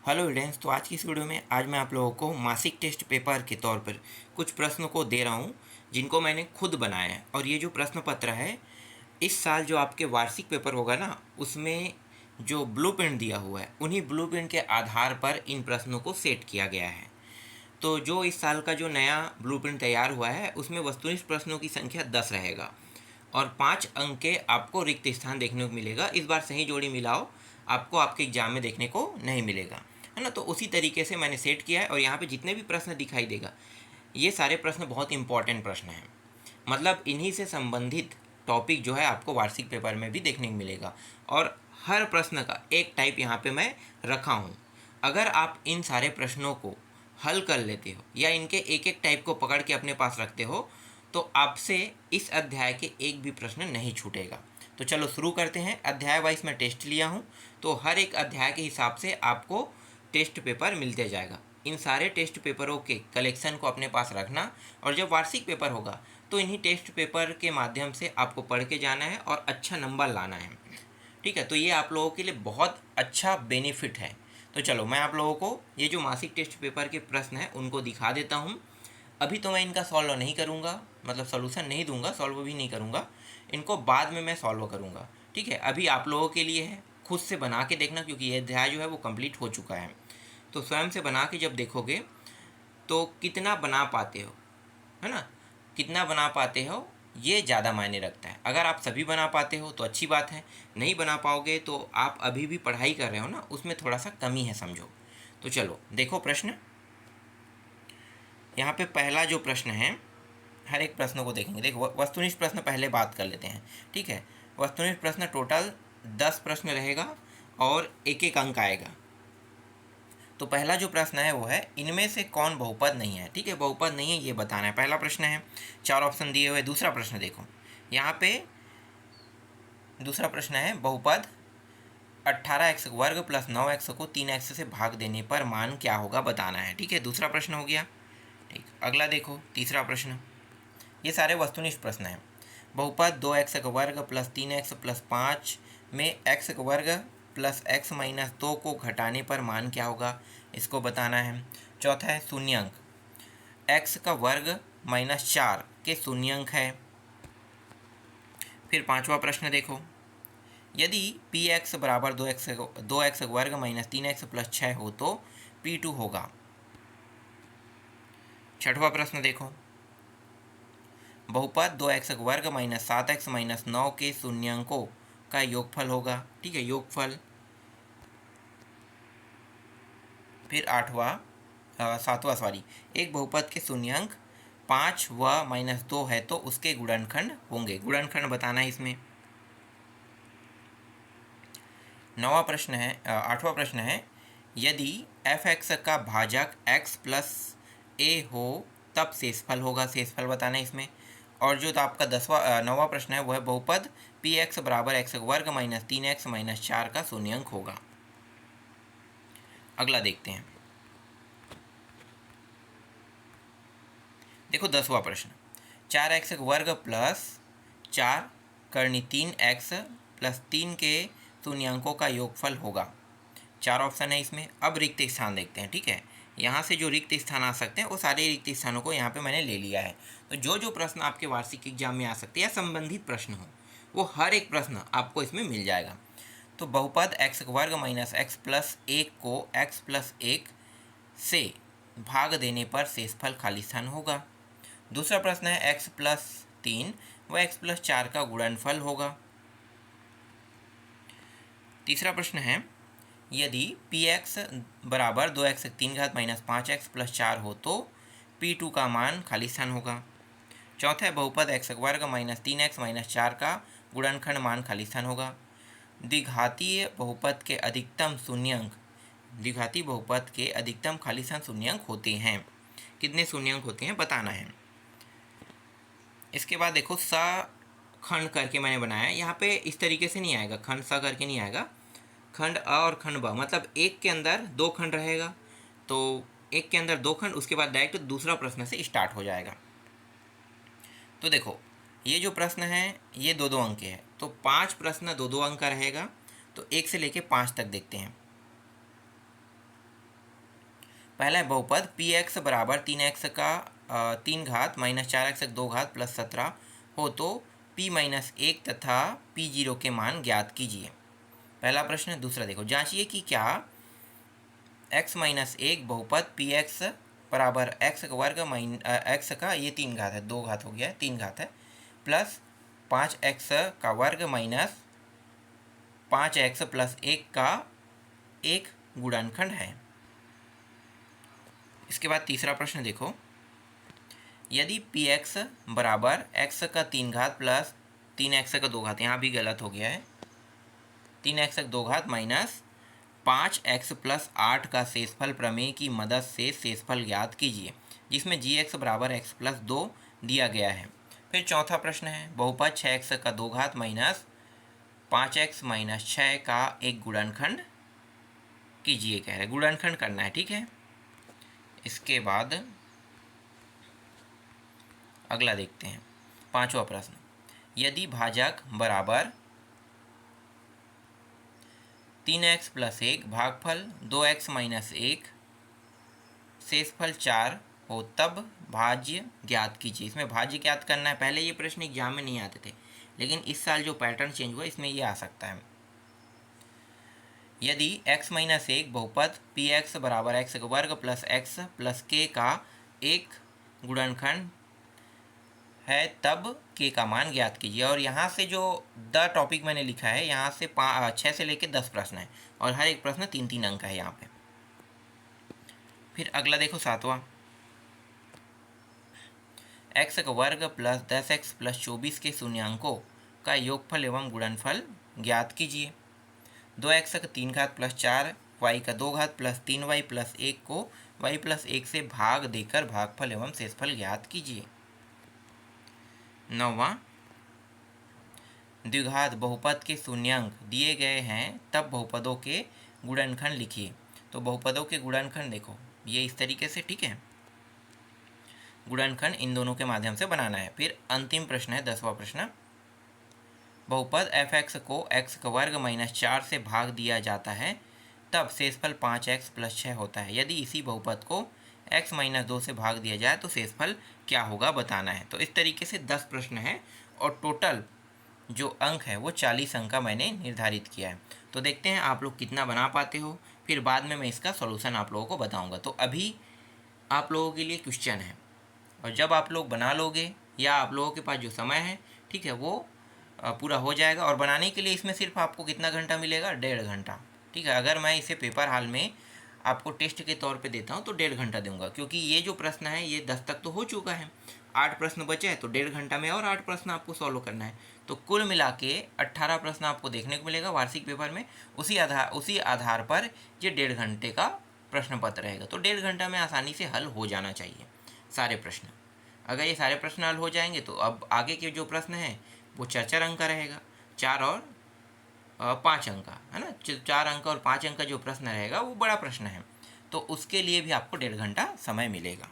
Hello students, तो आज की इस वीडियो में आज मैं आप लोगों को मासिक टेस्ट पेपर के तौर पर कुछ प्रश्नों को दे रहा हूं जिनको मैंने खुद बनाया है। और ये जो प्रश्न पत्र है, इस साल जो आपके वार्षिक पेपर होगा ना, उसमें जो ब्लूप्रिंट दिया हुआ है उन्हीं ब्लूप्रिंट के आधार पर इन प्रश्नों को सेट किया गया है। तो जो इस साल का जो नया ब्लूप्रिंट तैयार हुआ है उसमें वस्तुनिष्ठ प्रश्नों की संख्या 10 रहेगा और 5 अंक के आपको रिक्त स्थान देखने को मिलेगा। इस बार सही जोड़ी मिलाओ आपको आपके एग्जाम में देखने को नहीं मिलेगा, है ना। तो उसी तरीके से मैंने सेट किया है और यहाँ पे जितने भी प्रश्न दिखाई देगा ये सारे प्रश्न बहुत इंपॉर्टेंट प्रश्न हैं। मतलब इन्हीं से संबंधित टॉपिक जो है आपको वार्षिक पेपर में भी देखने को मिलेगा और हर प्रश्न का एक टाइप यहाँ पे मैं रखा हूँ। अगर आप इन सारे प्रश्नों को हल कर लेते हो या इनके एक एक टाइप को पकड़ के अपने पास रखते हो तो आपसे इस अध्याय के एक भी प्रश्न नहीं छूटेगा। तो चलो शुरू करते हैं। अध्याय वाइज मैं टेस्ट लिया हूँ, तो हर एक अध्याय के हिसाब से आपको टेस्ट पेपर मिलते जाएगा। इन सारे टेस्ट पेपरों के कलेक्शन को अपने पास रखना और जब वार्षिक पेपर होगा तो इन्हीं टेस्ट पेपर के माध्यम से आपको पढ़ के जाना है और अच्छा नंबर लाना है। ठीक है, तो ये आप लोगों के लिए बहुत अच्छा बेनिफिट है। तो चलो मैं आप लोगों को ये जो मासिक टेस्ट पेपर के प्रश्न हैं उनको दिखा देता हूँ। अभी तो मैं इनका सॉल्व नहीं करूँगा, मतलब सोल्यूशन नहीं दूंगा, सॉल्व भी नहीं करूँगा, इनको बाद में मैं सॉल्व करूँगा। ठीक है, अभी आप लोगों के लिए है खुद से बना के देखना, क्योंकि ये अध्याय जो है वो कंप्लीट हो चुका है। तो स्वयं से बना के जब देखोगे तो कितना बना पाते हो, है ना, कितना बना पाते हो ये ज़्यादा मायने रखता है। अगर आप सभी बना पाते हो तो अच्छी बात है, नहीं बना पाओगे तो आप अभी भी पढ़ाई कर रहे हो ना, उसमें थोड़ा सा कमी है समझो। तो चलो देखो प्रश्न। यहाँ पे पहला जो प्रश्न है, हर एक प्रश्न को देखेंगे। देखो वस्तुनिष्ठ प्रश्न पहले बात कर लेते हैं। ठीक है, वस्तुनिष्ठ प्रश्न टोटल 10 प्रश्न रहेगा और एक एक अंक आएगा। तो पहला जो प्रश्न है वो है इनमें से कौन बहुपद नहीं है। ठीक है, बहुपद नहीं है ये बताना है, पहला प्रश्न है। 4 ऑप्शन दिए हुए। दूसरा प्रश्न देखो, यहाँ पे दूसरा प्रश्न है बहुपद 18x वर्ग प्लस 9x को 3x से भाग देने पर मान क्या होगा बताना है। ठीक है, दूसरा प्रश्न हो गया। ठीक, अगला देखो तीसरा प्रश्न। ये सारे वस्तुनिष्ठ प्रश्न हैं। बहुपद 2x वर्ग प्लस 3x प्लस 5 में x वर्ग प्लस x माइनस 2 को घटाने पर मान क्या होगा, इसको बताना है। चौथा है शून्यंक, x का वर्ग माइनस 4 के शून्यंक है। फिर पांचवा प्रश्न देखो, यदि px बराबर 2x वर्ग माइनस 3x प्लस 6 हो तो p2 होगा। छठवां प्रश्न देखो, बहुपद 2x वर्ग माइनस 7x माइनस 9 के शून्यंकों का योगफल होगा। ठीक है, योगफल। फिर सातवां सॉरी, एक बहुपद के शून्यंक 5 व माइनस 2 है तो उसके गुणनखंड होंगे। गुणनखंड बताना है इसमें। आठवां प्रश्न है यदि f(x) का भाजक x प्लस a हो तब शेषफल होगा। शेषफल बताना है इसमें। और जो तो आपका नौवां प्रश्न है वो है बहुपद px बराबर x वर्ग माइनस 3x माइनस 4 का शून्यंक होगा। अगला देखते हैं। देखो 10वां प्रश्न, 4x वर्ग प्लस 4 करनी 3x प्लस 3 के शून्यंकों का योगफल होगा। 4 ऑप्शन है इसमें। अब रिक्त स्थान देखते हैं। ठीक है, यहाँ से जो रिक्त स्थान आ सकते हैं वो सारे रिक्त स्थानों को यहाँ पे मैंने ले लिया है। तो जो जो प्रश्न आपके वार्षिक एग्जाम में आ सकते हैं या संबंधित प्रश्न हो वो हर एक प्रश्न आपको इसमें मिल जाएगा। तो बहुपद x वर्ग माइनस x प्लस 1 को x प्लस 1 से भाग देने पर शेषफल खाली स्थान होगा। दूसरा प्रश्न है x प्लस 3 व x प्लस 4 का गुणनफल होगा। तीसरा प्रश्न है यदि px बराबर 2x 3 घात माइनस 5x प्लस 4 हो तो p2 का मान खाली स्थान होगा। चौथा है बहुपद x वर्ग माइनस 3x माइनस 4 का गुणनखंड मान खाली स्थान होगा। द्विघातीय बहुपद के अधिकतम शून्यंक, द्विघाती बहुपद के अधिकतम खाली स्थान शून्यंक होते हैं। कितने शून्यंक होते हैं बताना है। इसके बाद देखो खंड करके मैंने बनाया। यहाँ पे इस तरीके से नहीं आएगा, खंड सा करके नहीं आएगा। खंड अ और खंड ब, मतलब एक के अंदर दो खंड रहेगा तो एक के अंदर दो खंड, उसके बाद डायरेक्ट दूसरा प्रश्न से स्टार्ट हो जाएगा। तो देखो ये जो प्रश्न है ये 2-2 अंक के है, तो 5 प्रश्न 2-2 अंक का रहेगा। तो 1 से लेके 5 तक देखते हैं। पहला है बहुपद पी एक्स बराबर 3x का 3 घात माइनस 4x 2 घात प्लस 17 हो तो p माइनस 1 तथा p0 के मान ज्ञात कीजिए। पहला प्रश्न। दूसरा देखो, जांचिए कि क्या x माइनस 1 बहुपद पी एक्स बराबर एक्स का वर्ग एक्स का ये 3 घात है, 2 घात हो गया है, 3 घात है, प्लस 5x का वर्ग माइनस 5x प्लस 1 का एक गुणनखंड है। इसके बाद तीसरा प्रश्न देखो, यदि पी एक्स बराबर एक्स का 3 घात प्लस 3x का 2 घात, यहाँ भी गलत हो गया है, 3x का 2 घात माइनस 5x प्लस 8 का शेषफल प्रमेय की मदद से शेषफल ज्ञात कीजिए, जिसमें g(x) बराबर x प्लस 2 दिया गया है। फिर चौथा प्रश्न है, बहुपद 6x का 2 घात माइनस 5x माइनस 6 का एक गुणनखंड कीजिए, कह रहे हैं गुणनखंड करना है, ठीक है। इसके बाद अगला देखते हैं, पांचवा प्रश्न, यदि भाजक बराबर 3x प्लस 1 भागफल 2x माइनस 1 शेषफल 4 हो तब भाज्य ज्ञात कीजिए। इसमें भाज्य ज्ञात करना है। पहले ये प्रश्न एग्जाम में नहीं आते थे, लेकिन इस साल जो पैटर्न चेंज हुआ इसमें ये आ सकता है। यदि x माइनस 1 बहुपद पी एक्स बराबर एक्स का वर्ग प्लस एक्स प्लस के का एक गुणनखंड है तब k का मान ज्ञात कीजिए। और यहाँ से जो द टॉपिक मैंने लिखा है, यहाँ से 6 से लेकर 10 प्रश्न है और हर एक प्रश्न 3-3 अंक है यहाँ पे। फिर अगला देखो, सातवां, x का वर्ग प्लस 10x प्लस 24 के शून्यांकों का योगफल एवं गुणनफल ज्ञात कीजिए। 2x का 3 घात प्लस 4y का 2 घात प्लस 3y प्लस 1 को y प्लस 1 से भाग देकर भागफल एवं शेषफल ज्ञात कीजिए। 9वां, द्विघात बहुपद के शून्यांक दिए गए हैं तब बहुपदों के गुणनखंड लिखिए। तो बहुपदों के गुणनखंड देखो ये इस तरीके से, ठीक है, गुणनखंड इन दोनों के माध्यम से बनाना है। फिर अंतिम प्रश्न है 10वां प्रश्न, बहुपद f(x) को x का वर्ग माइनस 4 से भाग दिया जाता है तब शेषफल 5x प्लस 6 होता है। यदि इसी बहुपद को x माइनस 2 से भाग दिया जाए तो शेषफल क्या होगा बताना है। तो इस तरीके से 10 प्रश्न है और टोटल जो अंक है वो 40 अंक का मैंने निर्धारित किया है। तो देखते हैं आप लोग कितना बना पाते हो, फिर बाद में मैं इसका सॉल्यूशन आप लोगों को बताऊंगा। तो अभी आप लोगों के लिए क्वेश्चन है, और जब आप लोग बना लोगे या आप लोगों के पास जो समय है, ठीक है, वो पूरा हो जाएगा। और बनाने के लिए इसमें सिर्फ आपको कितना घंटा मिलेगा? 1.5 घंटा, ठीक है। अगर मैं इसे पेपर हाल में आपको टेस्ट के तौर पे देता हूँ तो 1.5 घंटा दूंगा, क्योंकि ये जो प्रश्न है ये 10 तक तो हो चुका है, 8 प्रश्न बचे हैं, तो 1.5 घंटा में और 8 प्रश्न आपको सॉल्व करना है। तो कुल मिला के 18 प्रश्न आपको देखने को मिलेगा वार्षिक पेपर में। उसी आधार पर ये 1.5 घंटे का प्रश्न पत्र रहेगा। तो 1.5 घंटा में आसानी से हल हो जाना चाहिए सारे प्रश्न। अगर ये सारे प्रश्न हल हो जाएंगे तो अब आगे के जो प्रश्न हैं वो 4-4 अंक का रहेगा, 4 और 5 अंक का, है ना। 4 अंक और 5 अंक का जो प्रश्न रहेगा वो बड़ा प्रश्न है, तो उसके लिए भी आपको 1.5 घंटा समय मिलेगा।